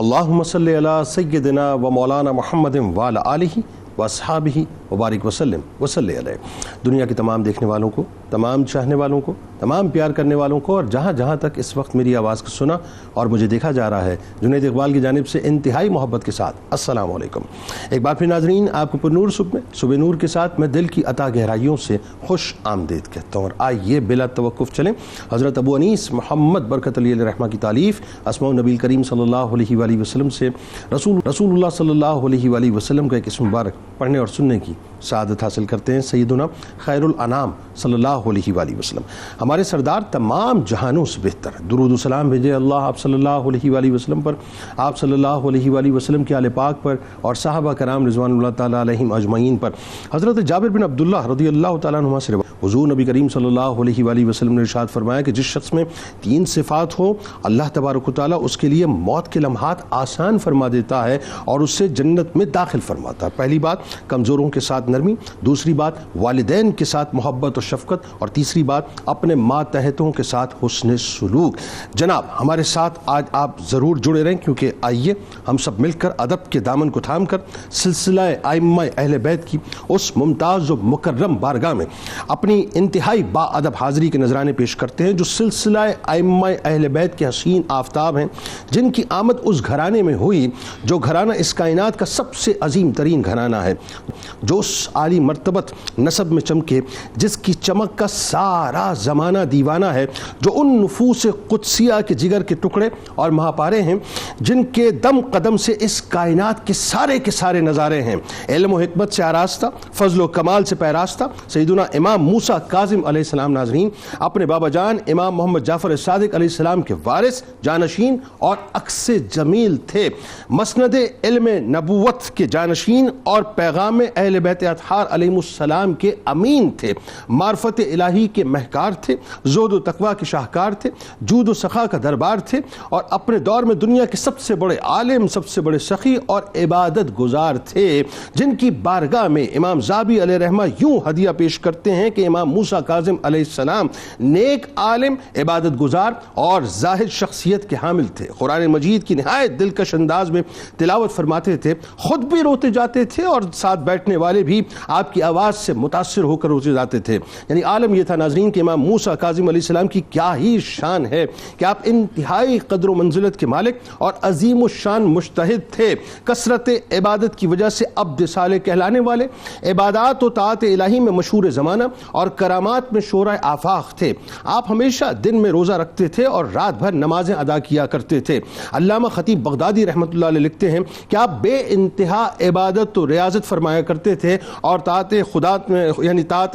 اللہم صلی علی سیدنا و مولانا محمد وعلی آلہ و اصحابہ وبارک وسلم وصلی علیہ۔ دنیا کے تمام دیکھنے والوں کو، تمام چاہنے والوں کو، تمام پیار کرنے والوں کو، اور جہاں جہاں تک اس وقت میری آواز کو سنا اور مجھے دیکھا جا رہا ہے، جنید اقبال کی جانب سے انتہائی محبت کے ساتھ السلام علیکم۔ ایک بار پھر ناظرین، آپ کو پر نور صبح نور کے ساتھ میں دل کی عطا گہرائیوں سے خوش آمدید کہتا ہوں، اور آئیے بلا توقف چلیں حضرت ابو انیس محمد برکت علی علیہ رحمہ کی تالیف اسماء النبی کریم صلی اللہ علیہ وآلہ وسلم سے رسول اللہ صلی اللہ علیہ وآلہ وسلم کا ایک اسم مبارک پڑھنے اور سننے کی سعادت حاصل کرتے ہیں۔ سیدنا خیر الانام صلی اللہ علیہ وآلہ وسلم، ہمارے سردار تمام جہانوں سے بہتر، درود و سلام بھیجے اللہ آپ صلی اللہ علیہ وآلہ وسلم پر، آپ صلی اللہ علیہ وآلہ وسلم کے آل پاک پر اور صحابہ کرام رضوان اللہ تعالیٰ علیہم اجمعین پر۔ حضرت جابر بن عبداللہ رضی اللہ تعالیٰ عنہما سے حضور نبی کریم صلی اللہ علیہ وآلہ وسلم نے ارشاد فرمایا کہ جس شخص میں 3 صفات ہو، اللہ تبارک و تعالیٰ اس کے لیے موت کے لمحات آسان فرما دیتا ہے اور اسے جنت میں داخل فرماتا ہے۔ پہلی بات کمزوروں کے ساتھ نرمی، دوسری بات والدین کے ساتھ محبت و شفقت، اور تیسری بات اپنے ماتحتوں کے ساتھ حسن سلوک۔ جناب ہمارے ساتھ آج آپ ضرور جڑے رہیں، کیونکہ آئیے ہم سب مل کر ادب کے دامن کو تھام کر سلسلہ ائمہ اہل بیت کی اس ممتاز و مکرم بارگاہ میں اپنی انتہائی با ادب حاضری کے نذرانے پیش کرتے ہیں، جو سلسلہ ائمہ اہل بیت کے حسین آفتاب ہیں، جن کی آمد اس گھرانے میں ہوئی جو گھرانہ اس کائنات کا سب سے عظیم ترین گھرانہ ہے، جو اس عالی مرتبت نسب میں چمکے جس کی چمک کا سارا زمانہ دیوانہ ہے، جو ان نفوس قدسیہ کے جگر کے ٹکڑے اور مہاپارے ہیں جن کے دم قدم سے اس کائنات کے سارے نظارے ہیں، علم و حکمت سے آراستہ، فضل و کمال سے پیراستہ سیدنا امام موسیٰ کاظم علیہ السلام ناظرین اپنے بابا جان امام محمد جعفر صادق علیہ السلام کے وارث، جانشین اور عکس جمیل تھے، مسند علم نبوت کے جانشین اور پیغام اہل بیت اطہار علیہ السلام کے امین تھے، معرفت الہی کے مہکار تھے، زہد و تقوی کے شاہکار تھے، جود و سخا کا دربار تھے، اور اپنے دور میں دنیا کے سب سے بڑے عالم، سب سے بڑے سخی اور عبادت گزار تھے، جن کی بارگاہ میں امام زابی علیہ رحمہ یوں ہدیہ پیش کرتے ہیں کہ امام موسیٰ کاظم علیہ السلام نیک عالم، عبادت گزار اور زاہد شخصیت کے حامل تھے، قرآن مجید کی نہایت دلکش انداز میں تلاوت فرماتے تھے، خود بھی روتے جاتے تھے اور ساتھ بیٹھنے والے بھی آپ کی آواز سے متاثر ہو کر روتے جاتے تھے۔ یعنی عالم یہ تھا ناظرین کہ امام موسیٰ کاظم علیہ السلام کی کیا ہی شان ہے کہ آپ انتہائی قدر و منزلت کے مالک اور عظیم الشان مجتہد تھے، کثرت عبادت کی وجہ سے عبد صالح کہلانے والے، عبادات و طاعت الہی میں مشہور زمانہ اور کرامات میں شورۂ آفاق تھے۔ آپ ہمیشہ دن میں روزہ رکھتے تھے اور رات بھر نمازیں ادا کیا کرتے تھے۔ علامہ خطیب بغدادی رحمۃ اللہ علیہ لکھتے ہیں کہ آپ بے انتہا عبادت و ریاضت فرمایا کرتے تھے اور طاعت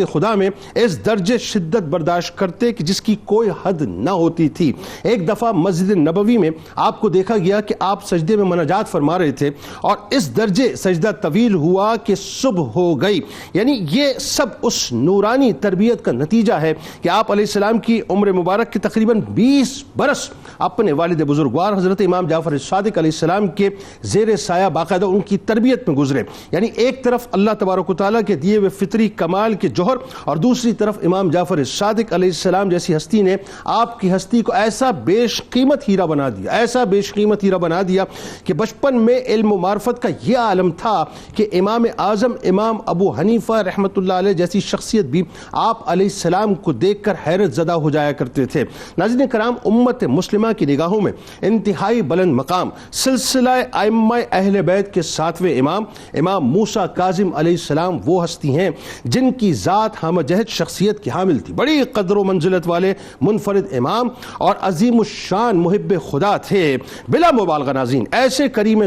خدا میں اس درجے شدت برداشت کرتے کہ جس کی کوئی حد نہ ہوتی تھی۔ ایک دفعہ مسجد نبوی میں آپ کو دیکھا گیا کہ آپ سجدے میں مناجات فرما رہے تھے اور اس درجے سجدہ طویل ہوا کہ صبح ہو گئی۔ یعنی یہ سب اس نورانی تربیت کا نتیجہ ہے کہ آپ علیہ السلام کی عمر مبارک کے تقریباً 20 برس اپنے والد بزرگوار حضرت امام جعفر صادق علیہ السلام کے زیر سایہ باقاعدہ ان کی تربیت میں گزرے۔ یعنی ایک طرف اللہ تبارک و تعالیٰ کے دیے ہوئے فطری کمال کے جوہر، اور دوسری طرف امام جعفر صادق علیہ السلام جیسی ہستی نے آپ کی ہستی کو ایسا بیش قیمت ہیرا بنا دیا کہ بچپن میں علم و معرفت کا یہ عالم تھا کہ امام اعظم امام ابو حنیفہ رحمۃ اللہ علیہ جیسی شخصیت بھی آپ علیہ السلام کو دیکھ کر حیرت زدہ ہو جایا کرتے تھے۔ ناظرین کرام، امت مسلمہ کی نگاہوں میں انتہائی بلند مقام سلسلہ ائمہ اہل بیت کے 7ویں امام موسیٰ کاظم علیہ السلام وہ ہستی ہیں جن کی ذات ہمہ جہت شخصیت کی حامل تھی، بڑی قدر و منزلت والے منفرد امام اور عظیم الشان محب خدا تھے۔ بلا مبالغہ ناظرین ایسے کریم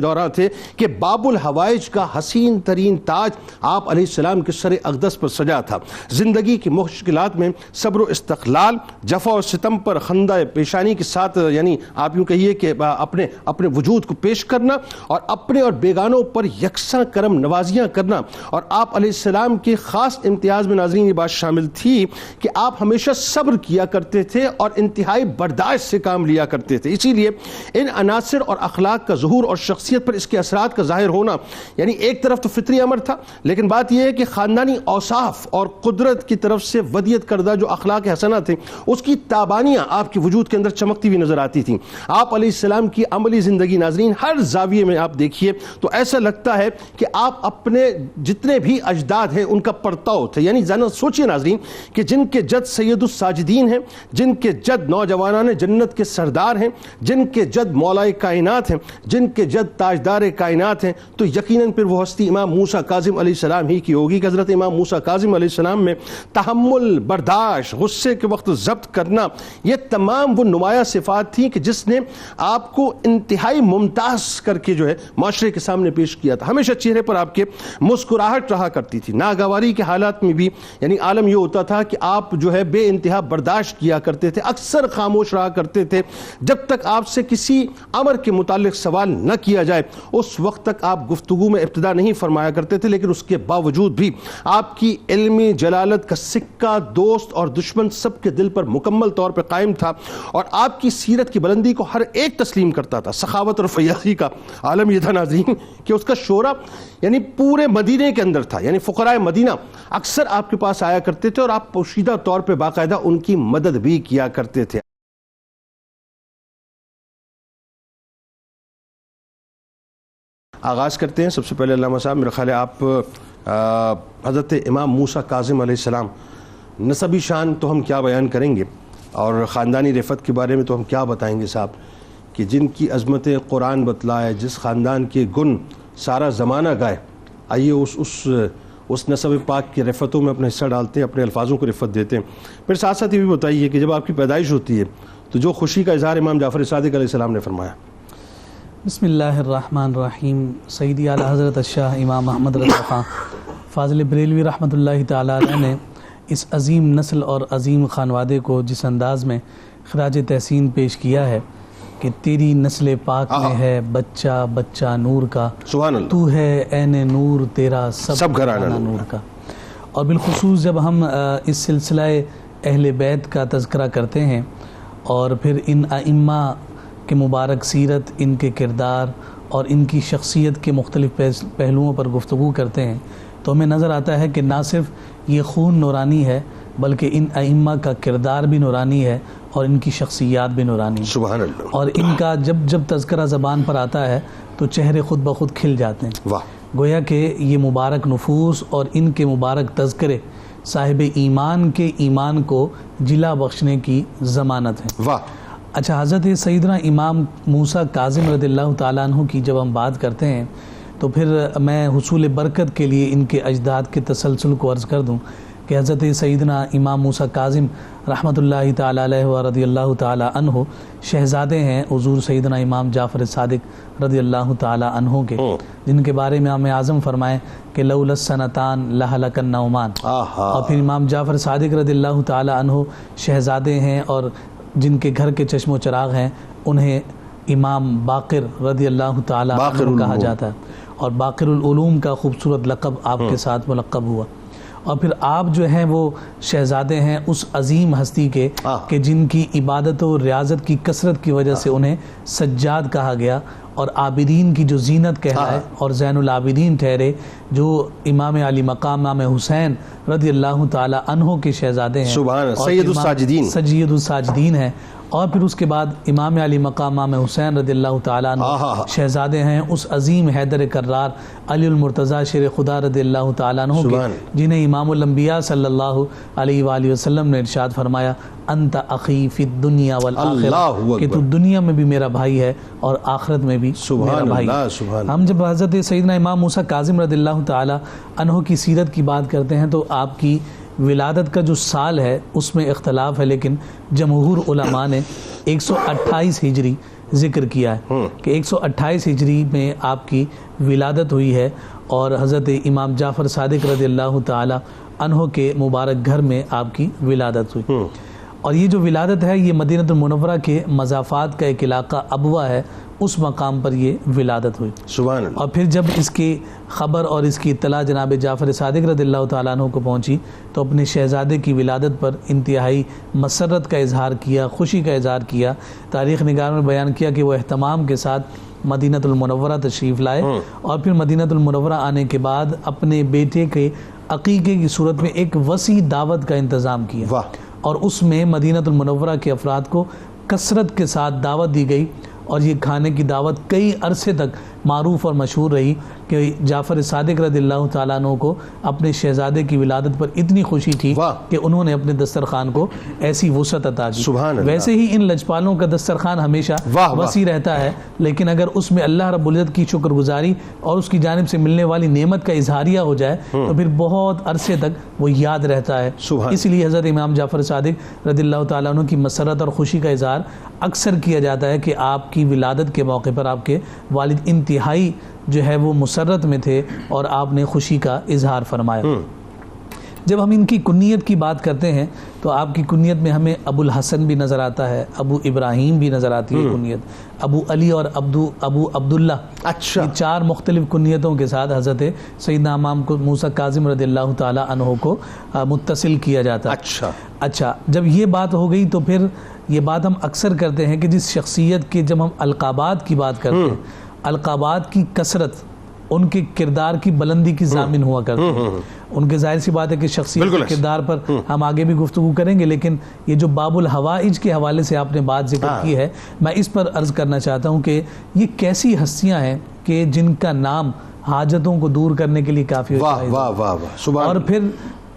دوران تھے کہ باب الحوائج کا حسین ترین تاج آپ علیہ السلام کے سر اقدس پر سجا تھا۔ زندگی کی مشکلات میں صبر و استقلال، جفا و ستم پر خندہ پیشانی کے ساتھ، یعنی آپ یوں کہیے کہ اپنے وجود کو پیش کرنا اور اپنے اور بیگانوں پر پر یکساں کرم نوازیاں کرنا، اور آپ علیہ السلام کے خاص امتیاز میں ناظرین یہ بات شامل تھی کہ آپ ہمیشہ صبر کیا کرتے تھے اور انتہائی برداشت سے کام لیا کرتے تھے. اسی لیے ان عناصر اور اخلاق کا ظہور اور شخصیت پر اس کے اثرات کا ظاہر ہونا، یعنی ایک طرف تو فطری امر تھا، لیکن بات یہ ہے کہ خاندانی اوصاف اور قدرت کی طرف سے ودیت کردہ جو اخلاق حسنہ تھے اس کی تابانیاں آپ کے وجود کے اندر چمکتی ہوئی نظر آتی تھیں. آپ علیہ السلام کی عملی زندگی ناظرین ہر زاویے میں آپ دیکھیے تو ایسا لگتا ہے کہ آپ اپنے جتنے بھی اجداد ہیں ان کا پرتاؤ تھے. یعنی ذرا سوچئے ناظرین کہ جن کے جد سید الساجدین ہیں، جن کے جد نوجوانان جنت کے سردار ہیں، جن کے جد مولا کائنات ہیں، جن کے جد تاجدار کائنات ہیں، تو یقیناً پھر وہ ہستی امام موسیٰ کاظم علیہ السلام ہی کی ہوگی کہ حضرت امام موسیٰ کاظم علیہ السلام میں تحمل، برداشت، غصے کے وقت ضبط کرنا، یہ تمام وہ نمایاں صفات تھیں کہ جس نے آپ کو انتہائی ممتاز کر کے جو ہے معاشرے کے سامنے پیش کیا تھا. ہمیشہ چہرے پر آپ کے مسکراہٹ رہا کرتی تھی. ناگواری کے حالات میں بھی یعنی عالم یہ ہوتا تھا کہ آپ جو ہے بے انتہا برداشت کیا کرتے تھے، اکثر خاموش رہا کرتے تھے. جب تک آپ سے کسی امر کے متعلق سوال نہ کیا جائے اس وقت تک آپ گفتگو میں ابتدا نہیں فرمایا کرتے تھے، لیکن اس کے باوجود بھی آپ کی علمی جلالت کا سکہ دوست اور دشمن سب کے دل پر مکمل طور پر قائم تھا، اور آپ کی سیرت کی بلندی کو ہر ایک تسلیم کرتا تھا. سخاوت اور فیاضی کا عالم یہ تھا ناظرین کہ اس کا شعرا یعنی پورے مدینے کے اندر تھا. یعنی فقراء مدینہ اکثر آپ کے پاس آیا کرتے تھے اور آپ پوشیدہ طور پہ باقاعدہ ان کی مدد بھی کیا کرتے تھے. آغاز کرتے ہیں. سب سے پہلے علامہ صاحب میرا خیال ہے آپ حضرت امام موسیٰ کاظم علیہ السلام نسبی شان تو ہم کیا بیان کریں گے، اور خاندانی رفت کے بارے میں تو ہم کیا بتائیں گے صاحب، کہ جن کی عظمت قرآن بتلائے، جس خاندان کے گن سارا زمانہ گائے. آئیے اس نسب پاک کی رفتوں میں اپنا حصہ ڈالتے ہیں، اپنے الفاظوں کو رفت دیتے ہیں. پھر ساتھ ساتھ یہ بھی بتائیے کہ جب آپ کی پیدائش ہوتی ہے تو جو خوشی کا اظہار امام جعفر صادق علیہ السلام نے فرمایا. بسم اللہ الرحمن الرحیم. سیدی اعلیٰ حضرت الشاہ امام محمد رضا خان فاضل بریلوی رحمۃ اللہ تعالیٰ علیہ نے اس عظیم نسل اور عظیم خانوادے کو جس انداز میں خراج تحسین پیش کیا ہے کہ تیری نسل پاک میں ہے بچہ بچہ نور کا، سبحان اللہ، تو ہے عین نور تیرا سب گھرانہ نور کا. اور بالخصوص جب ہم اس سلسلہ اہل بیت کا تذکرہ کرتے ہیں اور پھر ان ائمہ کہ مبارک سیرت، ان کے کردار اور ان کی شخصیت کے مختلف پہلوؤں پر گفتگو کرتے ہیں تو ہمیں نظر آتا ہے کہ نہ صرف یہ خون نورانی ہے بلکہ ان ائمہ کا کردار بھی نورانی ہے اور ان کی شخصیات بھی نورانی ہے. سبحان اللہ. اور ان کا جب تذکرہ زبان پر آتا ہے تو چہرے خود بخود کھل جاتے ہیں. واہ. گویا کہ یہ مبارک نفوس اور ان کے مبارک تذکرے صاحب ایمان کے ایمان کو جلا بخشنے کی ضمانت ہے. واہ. اچھا، حضرت سیدنا امام موسیٰ کاظم رضی اللہ تعالیٰ عنہ کی جب ہم بات کرتے ہیں تو پھر میں حصول برکت کے لیے ان کے اجداد کے تسلسل کو عرض کر دوں کہ حضرت سیدنا امام موسیٰ کاظم رحمۃ اللہ تعالیٰ علیہ و رضی اللہ تعالیٰ عنہ شہزادے ہیں حضور سیدنا امام جعفر صادق رضی اللہ تعالیٰ عنہ کے، جن کے بارے میں امام اعظم فرمائیں کہ لولا السنتان لہلک النعمان. اور پھر امام جعفر صادق رضی اللہ تعالیٰ عنہ شہزادے ہیں اور جن کے گھر کے چشم و چراغ ہیں انہیں امام باقر رضی اللہ تعالیٰ عنہ کہا جاتا ہے، اور باقر العلوم کا خوبصورت لقب آپ کے ساتھ ملقب ہوا. اور پھر آپ جو ہیں وہ شہزادے ہیں اس عظیم ہستی کے کہ جن کی عبادت و ریاضت کی کثرت کی وجہ سے انہیں سجاد کہا گیا اور عابدین کی جو زینت کہلائے اور زین العابدین ٹھہرے، جو امام علی مقام امام حسین رضی اللہ تعالی عنہ کے شہزادے ہیں، سبحان سید الساجدین، سید الساجدین ہیں. اور پھر اس کے بعد امام علی مقام امام حسین رضی اللہ تعالیٰ عنہ شہزادے ہیں اس عظیم حیدر کرار علی المرتضیٰ شیر خدا رضی اللہ تعالیٰ عنہ کے، جنہیں امام الانبیاء صلی اللہ علیہ وآلہ وسلم نے ارشاد فرمایا انت اخی فی الدنیا والآخرہ، کہ تو دنیا میں بھی میرا بھائی ہے اور آخرت میں بھی میرا بھائی ہے. ہم جب حضرت سیدنا امام موسیٰ کاظم رضی اللہ تعالیٰ عنہ کی سیرت کی بات کرتے ہیں تو آپ کی ولادت کا جو سال ہے اس میں اختلاف ہے، لیکن جمہور علماء نے 128 ہجری ذکر کیا ہے کہ 128 ہجری میں آپ کی ولادت ہوئی ہے، اور حضرت امام جعفر صادق رضی اللہ تعالی عنہ کے مبارک گھر میں آپ کی ولادت ہوئی. اور یہ جو ولادت ہے یہ مدینہ المنورہ کے مضافات کا ایک علاقہ ابوا ہے، اس مقام پر یہ ولادت ہوئی. سبحان اللہ. اور پھر جب اس کی خبر اور اس کی اطلاع جناب جعفر صادق رضی اللہ تعالیٰ عنہ کو پہنچی تو اپنے شہزادے کی ولادت پر انتہائی مسرت کا اظہار کیا, خوشی کا اظہار کیا. تاریخ نگار میں بیان کیا کہ وہ اہتمام کے ساتھ مدینۃ المنورہ تشریف لائے اور پھر مدینۃ المنورہ آنے کے بعد اپنے بیٹے کے عقیقے کی صورت میں ایک وسیع دعوت کا انتظام کیا. اور اس میں مدینۃ المنورہ کے افراد کو کثرت کے ساتھ دعوت دی گئی اور یہ کھانے کی دعوت کئی عرصے تک معروف اور مشہور رہی کہ جعفر صادق رضی اللہ تعالیٰ عنہ کو اپنے شہزادے کی ولادت پر اتنی خوشی تھی کہ انہوں نے اپنے دسترخوان کو ایسی وسعت عطا کی. ویسے ہی ان لجپالوں کا دسترخوان ہمیشہ وسیع رہتا ہے, لیکن اگر اس میں اللہ رب العزت کی شکر گزاری اور اس کی جانب سے ملنے والی نعمت کا اظہاریہ ہو جائے تو پھر بہت عرصے تک وہ یاد رہتا ہے. اس لیے حضرت امام جعفر صادق رضی اللہ تعالیٰ عنہ کی مسرت اور خوشی کا اظہار اکثر کیا جاتا ہے کہ آپ کی ولادت کے موقع پر آپ کے والد انتہائی جو ہے وہ مسرت میں تھے اور آپ نے خوشی کا اظہار فرمایا. جب ہم ان کی کنیت کی بات کرتے ہیں تو آپ کی کنیت میں ہمیں ابو الحسن بھی نظر آتا ہے, ابو ابراہیم بھی نظر آتی ہے کنیت, ابو علی اور ابو عبداللہ. یہ 4 مختلف کنیتوں کے ساتھ حضرت سیدنا امام موسیٰ کاظم رضی اللہ تعالیٰ عنہ کو متصل کیا جاتا ہے. اچھا, جب یہ بات ہو گئی تو پھر یہ بات ہم اکثر کرتے ہیں کہ جس شخصیت کے جب ہم القابات کی بات کرتے ہیں, القابات کی کثرت ان کے کردار کی بلندی کی ضامن ہوا کرتے ہیں. ان کے ظاہر سی بات ہے کہ شخصیت کے کردار پر ہم آگے بھی گفتگو کریں گے, لیکن یہ جو باب الحوائج کے حوالے سے آپ نے بات ذکر کی ہے, میں اس پر عرض کرنا چاہتا ہوں کہ یہ کیسی ہستیاں ہیں کہ جن کا نام حاجتوں کو دور کرنے کے لیے کافی ہوتا ہے, اور پھر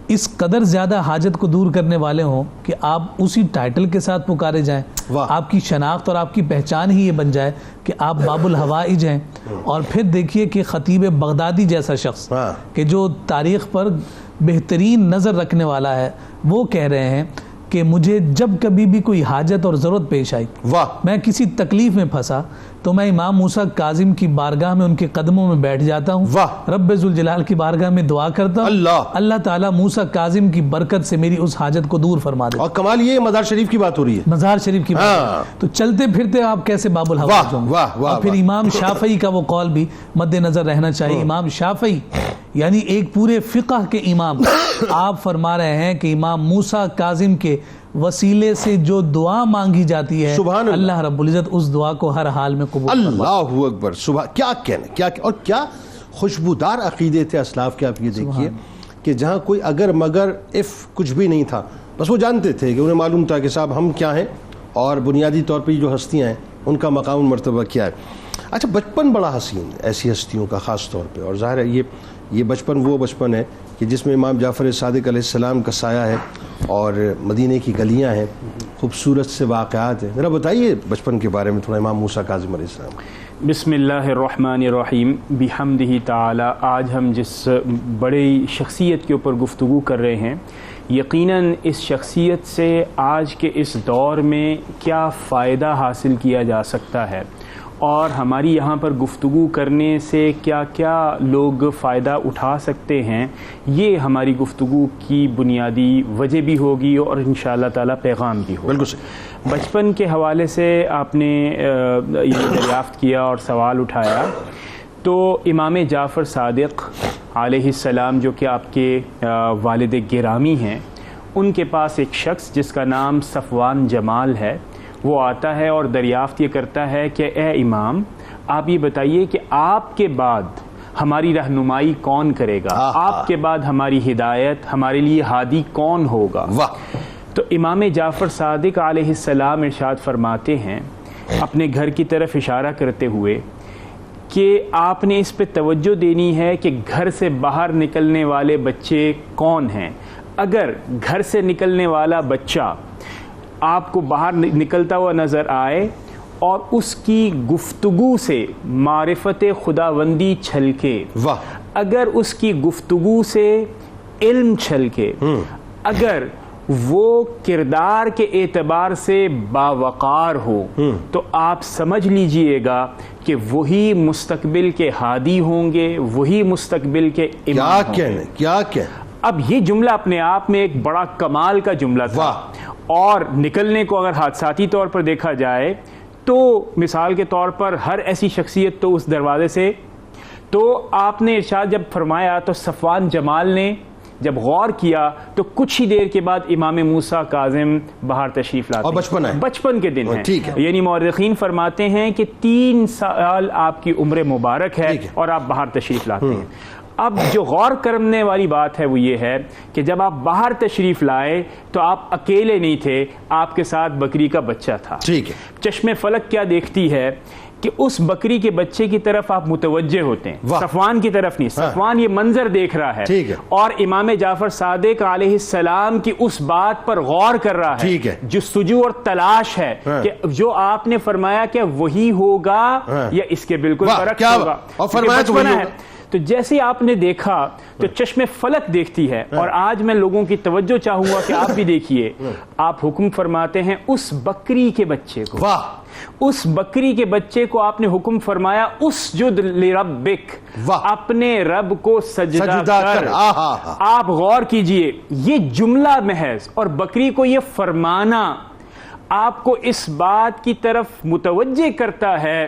اس قدر زیادہ حاجت کو دور کرنے والے ہوں کہ آپ اسی ٹائٹل کے ساتھ پکارے جائیں, آپ کی شناخت اور آپ کی پہچان ہی یہ بن جائے کہ آپ باب الحوائج ہیں. اور پھر دیکھیے کہ خطیب بغدادی جیسا شخص کہ جو تاریخ پر بہترین نظر رکھنے والا ہے, وہ کہہ رہے ہیں کہ مجھے جب کبھی بھی کوئی حاجت اور ضرورت پیش آئی, میں کسی تکلیف میں پھنسا تو میں امام موسیٰ کاظم کی بارگاہ میں ان کے قدموں میں بیٹھ جاتا ہوں, رب ذوالجلال کی بارگاہ میں دعا کرتا ہوں, اللہ تعالیٰ موسیٰ کاظم کی برکت سے میری اس حاجت کو دور فرما دے. اور کمال یہ مزار شریف کی بات ہو رہی ہے, مزار شریف کی بات. تو چلتے پھرتے آپ کیسے باب الحوائج ہوں گے. اور پھر امام شافعی کا وہ قول بھی مد نظر رہنا چاہیے. امام شافعی یعنی ایک پورے فقہ کے امام, آپ فرما رہے ہیں کہ امام موسیٰ کاظم کے وسیلے سے جو دعا مانگی جاتی ہے اللہ رب العزت اس دعا کو ہر حال میں قبول فرماتا ہے. اللہ اکبر. کیا کہنے, اور کیا خوشبودار عقیدے تھے اسلاف کے. آپ یہ دیکھیے کہ جہاں کوئی اگر مگر کچھ بھی نہیں تھا, بس وہ جانتے تھے کہ انہیں معلوم تھا کہ صاحب ہم کیا ہیں اور بنیادی طور پر جو ہستیاں ہیں ان کا مقام مرتبہ کیا ہے. اچھا, بچپن بڑا حسین ایسی ہستیوں کا خاص طور پہ, اور ظاہر ہے یہ بچپن وہ بچپن ہے کہ جس میں امام جعفر صادق علیہ السلام کا سایہ ہے اور مدینے کی گلیاں ہیں, خوبصورت سے واقعات ہیں. ذرا بتائیے بچپن کے بارے میں تھوڑا امام موسیٰ کاظم علیہ السلام. بسم اللہ الرحمن الرحیم بحمدہ تعالی. آج ہم جس بڑی شخصیت کے اوپر گفتگو کر رہے ہیں, یقیناً اس شخصیت سے آج کے اس دور میں کیا فائدہ حاصل کیا جا سکتا ہے اور ہماری یہاں پر گفتگو کرنے سے کیا کیا لوگ فائدہ اٹھا سکتے ہیں, یہ ہماری گفتگو کی بنیادی وجہ بھی ہوگی اور انشاءاللہ تعالی پیغام بھی ہوگا. بالکل. بچپن کے حوالے سے آپ نے یہ دریافت کیا اور سوال اٹھایا, تو امام جعفر صادق علیہ السلام جو کہ آپ کے والد گرامی ہیں, ان کے پاس ایک شخص جس کا نام صفوان جمال ہے, وہ آتا ہے اور دریافت یہ کرتا ہے کہ اے امام, آپ یہ بتائیے کہ آپ کے بعد ہماری رہنمائی کون کرے گا, آپ کے بعد ہماری ہدایت, ہمارے لیے ہادی کون ہوگا. تو امام جعفر صادق علیہ السلام ارشاد فرماتے ہیں اپنے گھر کی طرف اشارہ کرتے ہوئے کہ آپ نے اس پہ توجہ دینی ہے کہ گھر سے باہر نکلنے والے بچے کون ہیں. اگر گھر سے نکلنے والا بچہ آپ کو باہر نکلتا ہوا نظر آئے اور اس کی گفتگو سے معرفت خداوندی چھلکے, اگر اس کی گفتگو سے علم چھلکے, اگر وہ کردار کے اعتبار سے باوقار ہو, تو آپ سمجھ لیجئے گا کہ وہی مستقبل کے ہادی ہوں گے, وہی مستقبل کے امام ہوں گے. کیا کہنے. اب یہ جملہ اپنے آپ میں ایک بڑا کمال کا جملہ تھا, اور نکلنے کو اگر حادثاتی طور پر دیکھا جائے تو مثال کے طور پر ہر ایسی شخصیت تو اس دروازے سے، تو آپ نے ارشاد جب فرمایا تو صفوان جمال نے جب غور کیا تو کچھ ہی دیر کے بعد امام موسیٰ کاظم باہر تشریف لاتے ہیں، اور بچپن کے دن ہیں، یعنی مورخین فرماتے ہیں کہ 3 سال آپ کی عمر مبارک ہے اور آپ باہر تشریف لاتے ہیں۔ اب جو غور کرنے والی بات ہے وہ یہ ہے کہ جب آپ باہر تشریف لائے تو آپ اکیلے نہیں تھے، آپ کے ساتھ بکری کا بچہ تھا۔ چشم فلک کیا دیکھتی ہے کہ اس بکری کے بچے کی طرف آپ متوجہ ہوتے ہیں، صفوان کی طرف نہیں۔ صفوان یہ منظر دیکھ رہا ہے اور امام جعفر صادق علیہ السلام کی اس بات پر غور کر رہا ہے، جستجو اور تلاش ہے کہ جو آپ نے فرمایا کہ وہی ہوگا یا اس کے بالکل برعکس ہوگا، اور فرمایا ہے۔ تو جیسے آپ نے دیکھا تو چشم فلک دیکھتی ہے، اور آج میں لوگوں کی توجہ چاہوں گا کہ آپ بھی دیکھیے، آپ حکم فرماتے ہیں اس بکری کے بچے کو، اس بکری کے بچے کو آپ نے حکم فرمایا اسجد لربک، اپنے رب کو سجدہ کر۔ آپ غور کیجئے، یہ جملہ محض اور بکری کو یہ فرمانا آپ کو اس بات کی طرف متوجہ کرتا ہے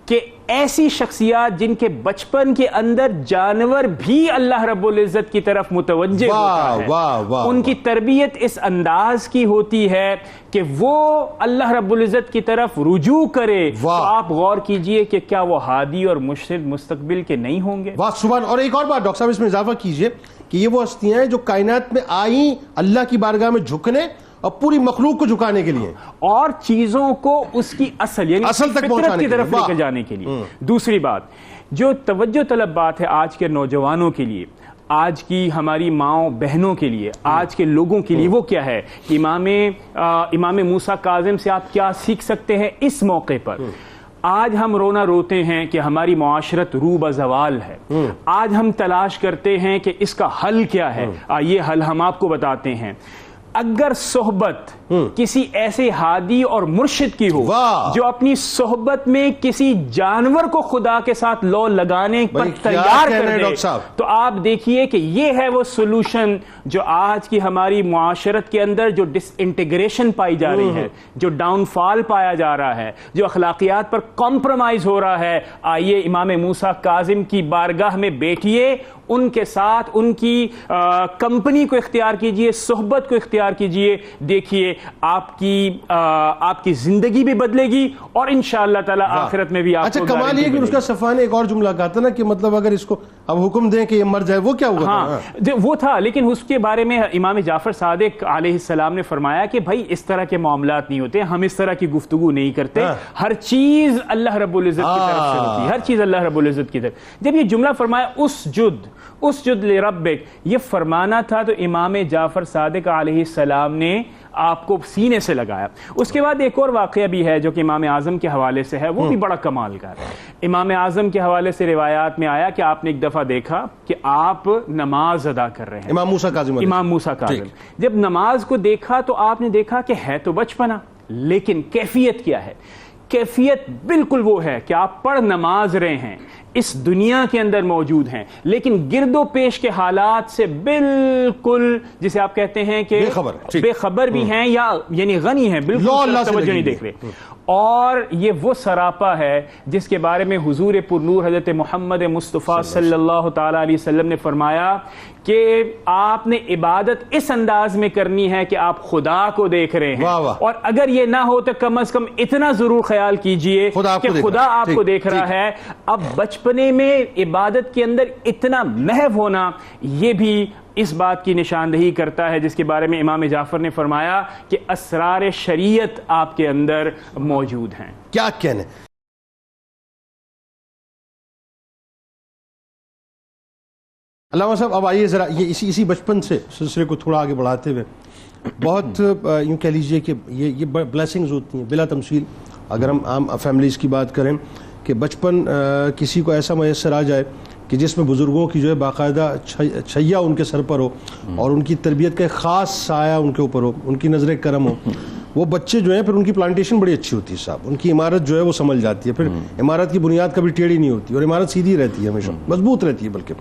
کہ ایسی شخصیات جن کے بچپن کے اندر جانور بھی اللہ رب العزت کی طرف متوجہ ہوتا ہے، ان کی تربیت اس انداز کی ہوتی ہے کہ وہ اللہ رب العزت کی طرف رجوع کرے، تو آپ غور کیجئے کہ کیا وہ ہادی اور مرشد مستقبل کے نہیں ہوں گے؟ واہ سبحان۔ اور ایک اور بات ڈاکٹر صاحب اس میں اضافہ کیجئے کہ یہ وہ ہستیاں ہیں جو کائنات میں آئیں اللہ کی بارگاہ میں جھکنے اور پوری مخلوق کو جھکانے کے لیے، اور چیزوں کو اس کی اصل یعنی فطرت کی طرف لے کر جانے کے لیے۔ دوسری بات جو توجہ طلب بات ہے آج کے نوجوانوں کے لیے، آج کی ہماری ماؤں بہنوں کے لیے، آج کے لوگوں کے لیے، وہ کیا ہے؟ امام موسیٰ کاظم سے آپ کیا سیکھ سکتے ہیں اس موقع پر؟ آج ہم رونا روتے ہیں کہ ہماری معاشرت رو بزوال ہے، آج ہم تلاش کرتے ہیں کہ اس کا حل کیا ہے، یہ حل ہم آپ کو بتاتے ہیں۔ اگر صحبت کسی ایسے ہادی اور مرشد کی ہو جو اپنی صحبت میں کسی جانور کو خدا کے ساتھ لو لگانے پر تیار کر دے، تو آپ دیکھیے کہ یہ ہے وہ سولوشن جو آج کی ہماری معاشرت کے اندر جو ڈس انٹیگریشن پائی جا رہی ہے، جو ڈاؤن فال پایا جا رہا ہے، جو اخلاقیات پر کمپرومائز ہو رہا ہے۔ آئیے امام موسیٰ کاظم کی بارگاہ میں بیٹھیے، ان کے ساتھ ان کی کمپنی کو اختیار کیجئے، صحبت کو اختیار کیجئے، دیکھیے آپ کی زندگی بھی بدلے گی اور انشاءاللہ تعالی آخرت میں بھی آپ کو۔ اچھا کمال یہ کہ اس کا صفحہ نے ایک اور جملہ کہا تھا نا کہ مطلب اگر اس کو اب حکم دیں کہ یہ مر جائے، وہ کیا ہوگا؟ ہاں وہ تھا، لیکن اس کے بارے میں امام جعفر صادق علیہ السلام نے فرمایا کہ بھائی اس طرح کے معاملات نہیں ہوتے، ہم اس طرح کی گفتگو نہیں کرتے، ہر چیز اللہ رب العزت کی طرف سے ہوتی ہے، ہر چیز اللہ رب العزت کی طرف۔ جب یہ جملہ فرمایا اسجد لربک، یہ فرمانا تھا تو امام جعفر صادق علیہ السلام نے آپ کو سینے سے لگایا۔ اس کے بعد ایک اور واقعہ بھی ہے جو کہ امام اعظم کے حوالے سے ہے، وہ بھی بڑا کمال کا ہے۔ امام اعظم کے حوالے سے روایات میں آیا کہ آپ نے ایک دفعہ دیکھا کہ آپ نماز ادا کر رہے ہیں، امام موسیٰ کاظم جب نماز کو دیکھا تو آپ نے دیکھا کہ ہے تو بچپنا، لیکن کیفیت کیا ہے؟ کیفیت بالکل وہ ہے کہ آپ پڑھ نماز رہے ہیں، اس دنیا کے اندر موجود ہیں، لیکن گرد و پیش کے حالات سے بالکل جسے آپ کہتے ہیں کہ بے خبر بھی ہیں، یا یعنی غنی ہیں، بالکل توجہ نہیں دیکھ رہے۔ اور یہ وہ سراپا ہے جس کے بارے میں حضور پر نور حضرت محمد مصطفیٰ صلی اللہ تعالی علیہ وسلم نے فرمایا کہ آپ نے عبادت اس انداز میں کرنی ہے کہ آپ خدا کو دیکھ رہے ہیں، اور اگر یہ نہ ہو تو کم از کم اتنا ضرور خیال کیجئے کہ خدا آپ کو دیکھ رہا ہے۔ اب بچپنے میں عبادت کے اندر اتنا محو ہونا یہ بھی اس بات کی نشاندہی کرتا ہے جس کے بارے میں امام جعفر نے فرمایا کہ اسرار شریعت آپ کے اندر موجود ہیں۔ کیا کہنے۔ علامہ صاحب اب آئیے ذرا یہ اسی بچپن سے سلسلے کو تھوڑا آگے بڑھاتے ہوئے، بہت یوں کہہ لیجئے کہ یہ بلیسنگز ہوتی ہیں بلا تمثیل۔ اگر ہم عام فیملیز کی بات کریں کہ بچپن کسی کو ایسا میسر آ جائے کہ جس میں بزرگوں کی جو ہے باقاعدہ چھیا ان کے سر پر ہو اور ان کی تربیت کا ایک خاص سایہ ان کے اوپر ہو، ان کی نظر کرم ہو، وہ بچے جو ہیں پھر ان کی پلانٹیشن بڑی اچھی ہوتی ہے صاحب، ان کی عمارت جو ہے وہ سنبھل جاتی ہے، پھر عمارت کی بنیاد کبھی ٹیڑھی نہیں ہوتی اور عمارت سیدھی رہتی ہے، ہمیشہ مضبوط رہتی ہے، بلکہ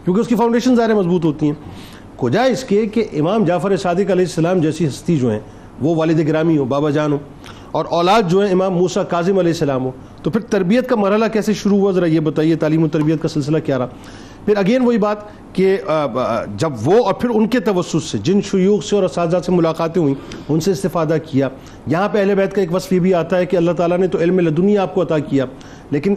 کیونکہ اس کی فاؤنڈیشن ظاہر مضبوط ہوتی ہیں۔ کجا اس کے کہ امام جعفر صادق علیہ السلام جیسی ہستی جو ہیں وہ والد گرامی ہو، بابا جان ہو، اور اولاد جو ہے امام موسیٰ کاظم علیہ السلام ہو، تو پھر تربیت کا مرحلہ کیسے شروع ہوا، ذرا یہ بتائیے، تعلیم و تربیت کا سلسلہ کیا رہا؟ پھر اگین وہی بات کہ جب وہ اور پھر ان کے توسط سے جن شیوخ سے اور اساتذہ سے ملاقاتیں ہوئیں ان سے استفادہ کیا. یہاں پہ اہل بیت کا ایک وصف یہ بھی آتا ہے کہ اللہ تعالیٰ نے تو علم لدنی آپ کو عطا کیا، لیکن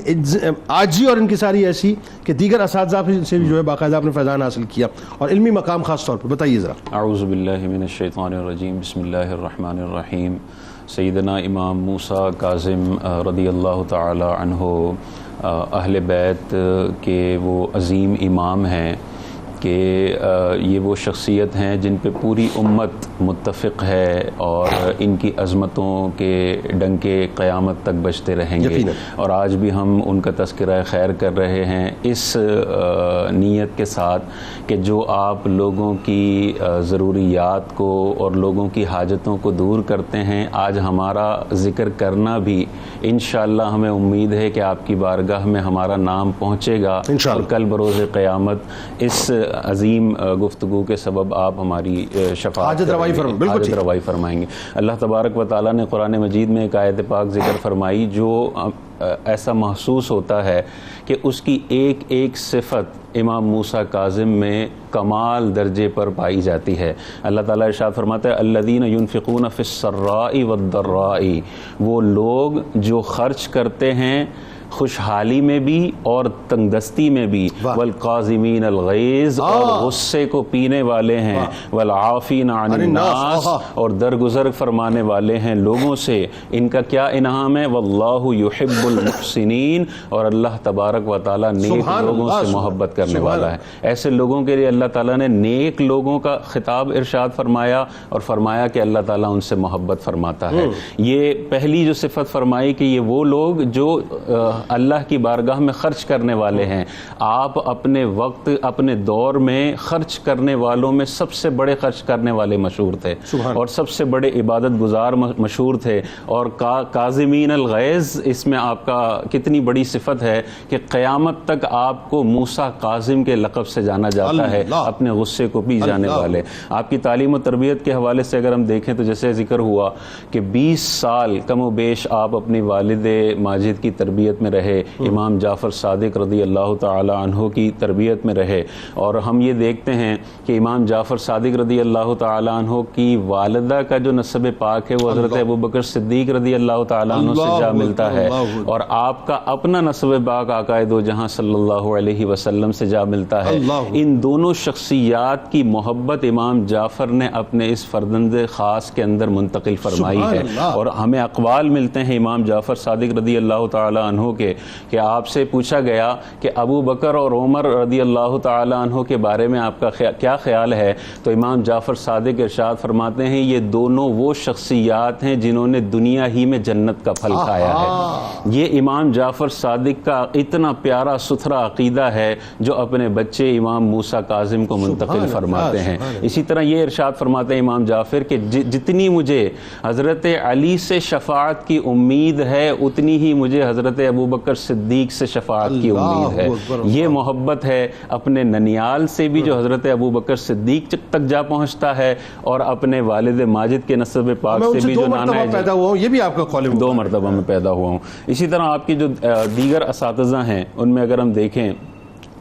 عاجزی اور انکساری ایسی کہ دیگر اساتذہ سے بھی جو ہے باقاعدہ آپ نے فیضان حاصل کیا اور علمی مقام خاص طور پہ بتائیے ذرا. اعوذ باللہ من الشیطان الرجیم، بسم اللہ الرحمن الرحیم. سیدنا امام موسیٰ کاظم رضی اللہ تعالی عنہ اہل بیت کے وہ عظیم امام ہیں کہ یہ وہ شخصیت ہیں جن پہ پوری امت متفق ہے اور ان کی عظمتوں کے ڈنکے قیامت تک بجتے رہیں گے. اور آج بھی ہم ان کا تذکرہ خیر کر رہے ہیں اس نیت کے ساتھ کہ جو آپ لوگوں کی ضروریات کو اور لوگوں کی حاجتوں کو دور کرتے ہیں، آج ہمارا ذکر کرنا بھی انشاءاللہ ہمیں امید ہے کہ آپ کی بارگاہ میں ہمارا نام پہنچے گا اور کل بروز قیامت اس عظیم گفتگو کے سبب آپ ہماری شفاعت حاجت روائی فرمائیں گے. اللہ تبارک و تعالیٰ نے قرآن مجید میں ایک آیت پاک ذکر فرمائی جو ایسا محسوس ہوتا ہے کہ اس کی ایک ایک صفت امام موسیٰ کاظم میں کمال درجے پر پائی جاتی ہے. اللہ تعالیٰ ارشاد فرماتا ہے الذین ینفقون فی السراء والضراء، وہ لوگ جو خرچ کرتے ہیں خوشحالی میں بھی اور تنگ دستی میں بھی، والقاظمین الغیظ، اور غصے کو پینے والے ہیں، والعافین عن الناس، اور درگزر فرمانے والے ہیں لوگوں سے. ان کا کیا انعام ہے؟ واللہ یحب المحسنین، اور اللہ تبارک و تعالیٰ نیک لوگوں سے محبت کرنے والا ہے. ایسے لوگوں کے لیے اللہ تعالیٰ نے نیک لوگوں کا خطاب ارشاد فرمایا اور فرمایا کہ اللہ تعالیٰ ان سے محبت فرماتا ہے. یہ پہلی جو صفت فرمائی کہ یہ وہ لوگ جو اللہ کی بارگاہ میں خرچ کرنے والے ہیں. آپ اپنے وقت اپنے دور میں خرچ کرنے والوں میں سب سے بڑے خرچ کرنے والے مشہور تھے اور سب سے بڑے عبادت گزار مشہور تھے. اور کاظمین الغیظ، اس میں آپ کا کتنی بڑی صفت ہے کہ قیامت تک آپ کو موسیٰ کاظم کے لقب سے جانا جاتا ہے، اپنے غصے کو پی جانے والے. آپ کی تعلیم و تربیت کے حوالے سے اگر ہم دیکھیں تو جیسے ذکر ہوا کہ 20 سال کم و بیش آپ اپنی والد ماجد کی تربیت میں رہے، امام جعفر صادق رضی اللہ تعالی عنہ کی تربیت میں رہے. اور ہم یہ دیکھتے ہیں کہ امام جعفر صادق رضی اللہ تعالی عنہ کی والدہ کا جو نسب پاک ہے وہ حضرت ابوبکر صدیق رضی اللہ تعالی عنہ سے جا ملتا ہے، اور آپ کا اپنا نسب پاک آقا دو جہاں صلی اللہ علیہ وسلم سے جا ملتا ہے. ان دونوں شخصیات کی محبت امام جعفر نے اپنے اس فرزند خاص کے اندر منتقل فرمائی ہے. اور ہمیں اقوال ملتے ہیں امام جعفر صادق رضی اللہ تعالی عنہ کے کہ آپ سے پوچھا گیا کہ ابو بکر اور عمر رضی اللہ تعالی عنہ کے بارے میں آپ کا کیا خیال ہے، تو امام جعفر صادق ارشاد فرماتے ہیں یہ دونوں وہ شخصیات ہیں جنہوں نے دنیا ہی میں جنت کا پھل کھایا ہے. یہ امام جعفر صادق کا اتنا پیارا ستھرا عقیدہ ہے جو اپنے بچے امام موسیٰ کاظم کو منتقل فرماتے ہیں. اسی طرح یہ ارشاد فرماتے ہیں امام جعفر کہ جتنی مجھے حضرت علی سے شفاعت کی امید ہے اتنی ہی مجھے حضرت ابو بکر صدیق سے شفاعت کی امید ہے. یہ محبت ہے اپنے ننیال سے بھی جو حضرت ابو بکر صدیق تک جا پہنچتا ہے، اور اپنے والد ماجد کے نسب پاک سے بھی جو نانا ہے پیدا ہوا ہوں، یہ بھی آپ کا قول ہے، 2 مرتبہ میں پیدا ہوا ہوں. اسی طرح آپ کی جو دیگر اساتذہ ہیں ان میں اگر ہم دیکھیں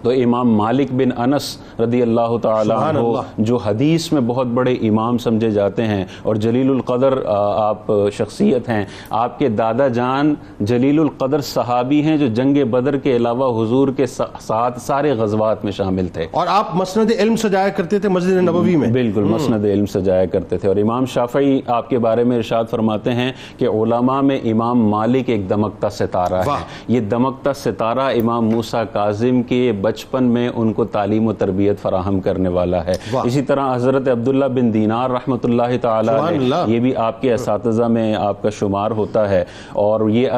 تو امام مالک بن انس رضی اللہ تعالی عنہ جو حدیث میں بہت بڑے امام سمجھے جاتے ہیں اور جلیل القدر آپ شخصیت ہیں. آپ کے دادا جان جلیل القدر صحابی ہیں جو جنگ بدر کے علاوہ حضور کے ساتھ سارے غزوات میں شامل تھے. اور آپ مسند علم سجایا کرتے تھے مسجد نبوی میں. بالکل مسند علم سجایا کرتے تھے. اور امام شافعی آپ کے بارے میں ارشاد فرماتے ہیں کہ علماء میں امام مالک ایک دمکتا ستارہ ہے. یہ دمکتا ستارہ امام موسیٰ کاظم کے بچپن میں ان کو تعلیم و تربیت فراہم کرنے والا ہے. اسی طرح حضرت عبداللہ بن دینار رحمۃ اللہ تعالی علیہ، یہ بھی آپ کے اساتذہ میں آپ کا شمار ہوتا ہے. اور یہ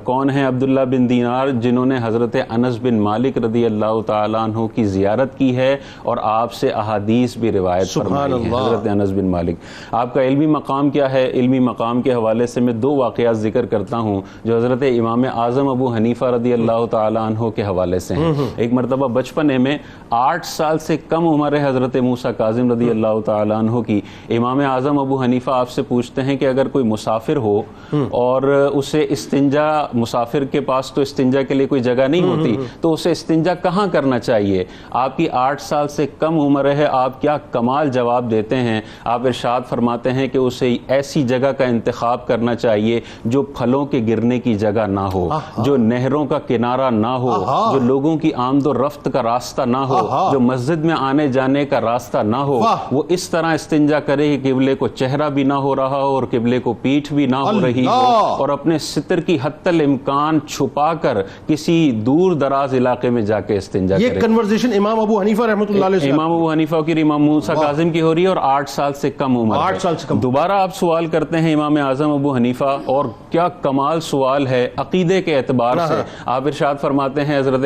کون ہیں عبداللہ بن دینار؟ جنہوں نے حضرت انس بن مالک رضی اللہ تعالی عنہ کی زیارت کی ہے اور آپ سے احادیث بھی روایت فرمائی ہے. حضرت انس بن مالک. آپ کا علمی مقام کیا ہے؟ علمی مقام کے حوالے سے میں 2 واقعات ذکر کرتا ہوں جو حضرت امام اعظم ابو حنیفہ رضی اللہ تعالی عنہ کے حوالے سے ہیں. ایک مرتبہ مرتبہ بچپنے میں 8 سال سے کم عمر ہے حضرت موسیٰ کاظم رضی اللہ تعالیٰ عنہ کی، امام اعظم ابو حنیفہ آپ سے پوچھتے ہیں کہ اگر کوئی مسافر ہو اور اسے استنجا، مسافر کے پاس تو استنجا کے لیے کوئی جگہ نہیں ہوتی، تو اسے استنجا کہاں کرنا چاہیے؟ آپ کی 8 سال سے کم عمر ہے، آپ کیا کمال جواب دیتے ہیں۔ آپ ارشاد فرماتے ہیں کہ اسے ایسی جگہ کا انتخاب کرنا چاہیے جو پھلوں کے گرنے کی جگہ نہ ہو، جو نہروں کا کنارہ نہ ہو، جو لوگوں کی آمد و رفت کا راستہ نہ ہو، جو مسجد میں آنے جانے کا راستہ نہ ہو۔ وہ اس طرح استنجا کرے کہ قبلے کو چہرہ بھی نہ ہو رہا ہو اور قبلے کو پیٹھ بھی نہ ہو رہی ہو، اور اپنے ستر کی حتی الامکان چھپا کر کسی دور دراز علاقے میں جا کے استنجا کرے۔ یہ کنورزیشن امام ابو حنیفہ رحمۃ اللہ علیہ، امام ابو حنیفہ کی امام موسیٰ کاظم کی ہو رہی ہے، اور 8 سال سے کم عمر ہے۔ 8 سال سے کم۔ دوبارہ آپ سوال کرتے ہیں امام اعظم ابو حنیفہ، اور کیا کمال سوال ہے عقیدے کے اعتبار سے۔ آپ ارشاد فرماتے ہیں حضرت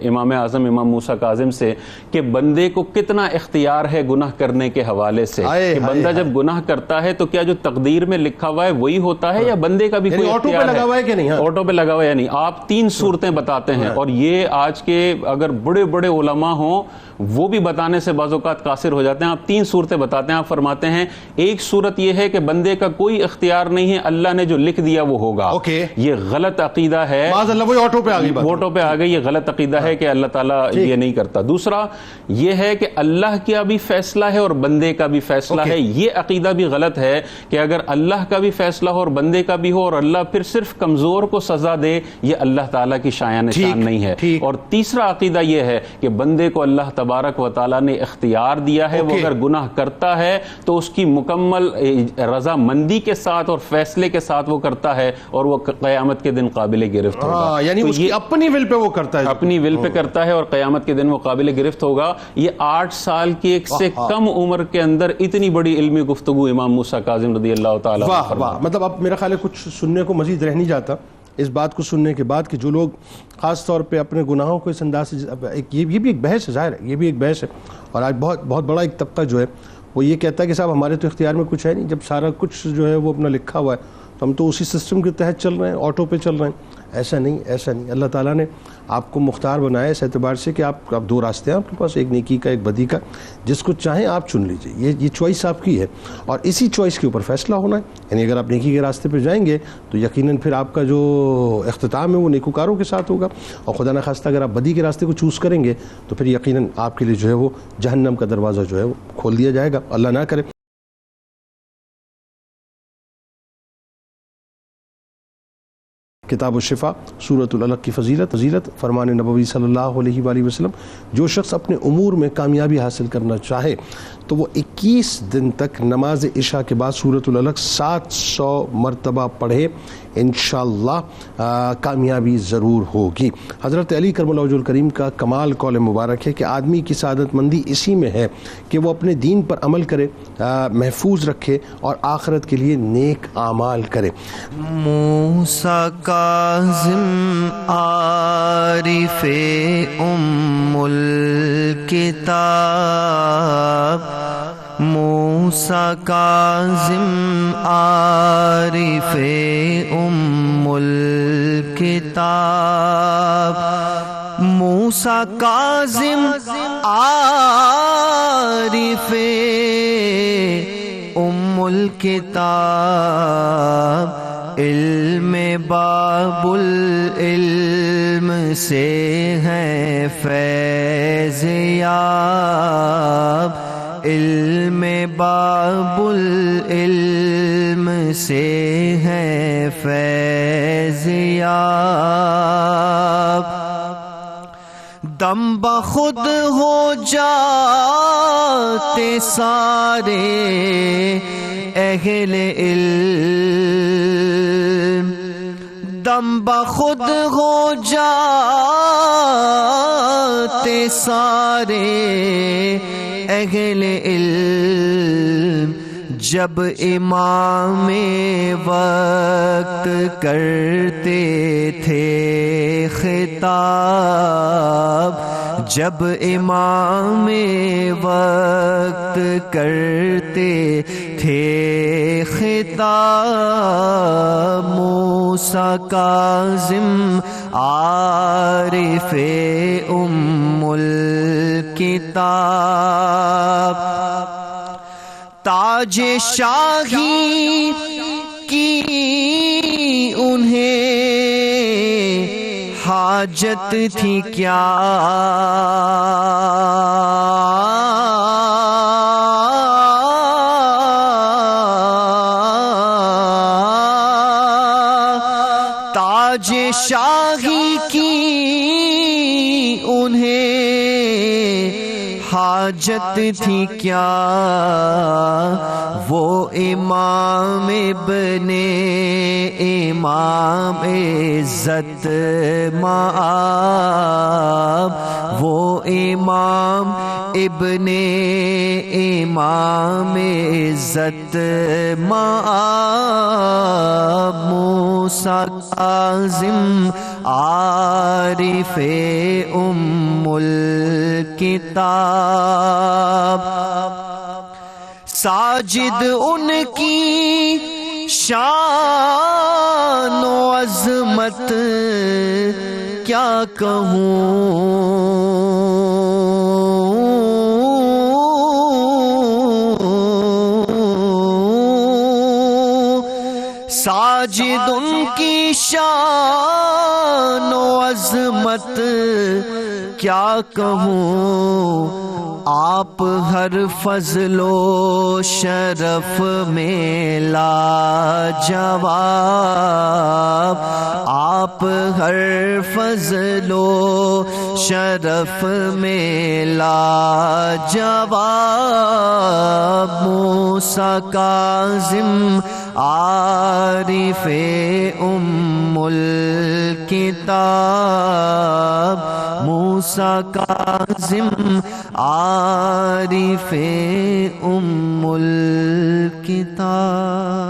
امام اعظم امام موسیٰ کاظم سے کہ بندے کو کتنا اختیار ہے گناہ کرنے کے حوالے سے، کہ بندہ جب گناہ کرتا ہے تو کیا جو تقدیر میں لکھا ہوا ہے وہی ہوتا ہے، یا بندے کا بھی کوئی اختیار ہے؟ آٹو پہ لگا ہوا ہے کہ نہیں؟ آٹو پہ لگا ہوا ہے یا نہیں؟ آپ 3 صورتیں بتاتے ہیں، اور یہ آج کے اگر بڑے بڑے علماء ہوں وہ بھی بتانے سے بعض اوقات قاصر ہو جاتے ہیں۔ آپ 3 صورتیں بتاتے ہیں۔ آپ فرماتے ہیں ایک صورت یہ ہے کہ بندے کا کوئی اختیار نہیں ہے، اللہ نے جو لکھ دیا وہ ہوگا۔ یہ غلط عقیدہ ہے، وہ آٹو پہ آ گئی، آٹو پہ آ گئی، یہ غلط عقیدہ ہے کہ اللہ تعالیٰ یہ نہیں کرتا۔ دوسرا یہ ہے کہ اللہ کا بھی فیصلہ ہے اور بندے کا بھی فیصلہ ہے، یہ عقیدہ بھی غلط ہے کہ اگر اللہ کا بھی فیصلہ ہو اور بندے کا بھی ہو اور اللہ پھر صرف کمزور کو سزا دے، یہ اللہ تعالیٰ کی شایان شان نہیں ہے۔ اور تیسرا عقیدہ یہ ہے کہ بندے کو اللہ تبارک و تعالیٰ نے اختیار دیا ہے، وہ اگر گناہ کرتا ہے تو اس کی مکمل رضا مندی کے ساتھ اور فیصلے کے ساتھ وہ کرتا ہے، اور وہ قیامت کے دن قابل گرفت ہوگا۔ یعنی اس کی اپنی ول پہ وہ کرتا ہے، اپنی ول پہ کرتا ہے، اور قیامت کے دن وہ قابل گرفت ہوگا۔ یہ 8 سال کی سے کم عمر کے اندر اتنی بڑی علمی گفتگو امام موسیٰ کاظم رضی اللہ تعالیٰ عنہ۔ واہ واہ، مطلب اب میرا خیال ہے کچھ سننے کو مزید رہ نہیں جاتا اس بات کو سننے کے بعد کہ جو لوگ خاص طور پہ اپنے گناہوں کو اس انداز سے، یہ بھی ایک بحث ہے، ظاہر ہے یہ بھی ایک بحث ہے، اور آج بہت بڑا ایک طبقہ جو ہے وہ یہ کہتا ہے کہ صاحب ہمارے تو اختیار میں کچھ ہے نہیں، جب سارا کچھ جو ہے وہ اپنا لکھا ہوا ہے تو ہم تو اسی سسٹم کے تحت چل رہے ہیں، آٹو پہ چل رہے ہیں۔ ایسا نہیں، ایسا نہیں، اللہ تعالیٰ نے آپ کو مختار بنایا اس اعتبار سے کہ آپ 2 راستے ہیں آپ کے پاس، ایک نیکی کا ایک بدی کا، جس کو چاہیں آپ چن لیجئے، یہ چوائس آپ کی ہے، اور اسی چوائس کے اوپر فیصلہ ہونا ہے۔ یعنی اگر آپ نیکی کے راستے پہ جائیں گے تو یقیناً پھر آپ کا جو اختتام ہے وہ نیکوکاروں کے ساتھ ہوگا، اور خدا نخواستہ اگر آپ بدی کے راستے کو چوز کریں گے تو پھر یقیناً آپ کے لیے جو ہے وہ جہنم کا دروازہ جو ہے وہ کھول دیا جائے گا، اللہ نہ کرے۔ کتاب الشفا، سورۃ العلق کی فضیلت، فرمان نبوی صلی اللہ علیہ وآلہ وسلم، جو شخص اپنے امور میں کامیابی حاصل کرنا چاہے تو وہ 21 دن تک نماز عشاء کے بعد سورۃ العلق 700 مرتبہ پڑھے، انشاءاللہ کامیابی ضرور ہوگی۔ حضرت علی کرم اللہ وجہ الکریم کا کمال قول مبارک ہے کہ آدمی کی سعادت مندی اسی میں ہے کہ وہ اپنے دین پر عمل کرے، محفوظ رکھے اور آخرت کے لیے نیک اعمال کرے۔ موسیٰ کاظم عارف الکتاب، موسیٰ کاظم عارف الکتاب، موسیٰ کاظم عارف الکتاب، علم باب العلم سے ہے فیض یاب، علم باب العلم سے ہے فیض یاب، دم بخود ہو جاتے سارے اہل علم، دم بخود ہو جاتے سارے اہل علم، جب امام وقت کرتے تھے خطاب، جب امام وقت کرتے تھے خطاب موسیٰ کاظم عارف ام الکتاب، تاج شاہی کی انہیں حاجت تھی کیا، تاج شاہی کی انہیں حاجت تھی کیا، وہ امام ابن امام عزت مآب، وہ امام ابن امام عزت مآب، موسیٰ کاظم عارف ام الکتاب، ساجد ان کی شان و عظمت کیا کہوں، ساجد ان کی شان و عظمت کیا کہوں، آپ ہر فضل و شرف میں لاجواب، آپ ہر فضل و شرف میں لاجواب، موسیٰ کاظم عارف ام الکتاب، موسیٰ کاظم عارف ام الکتاب۔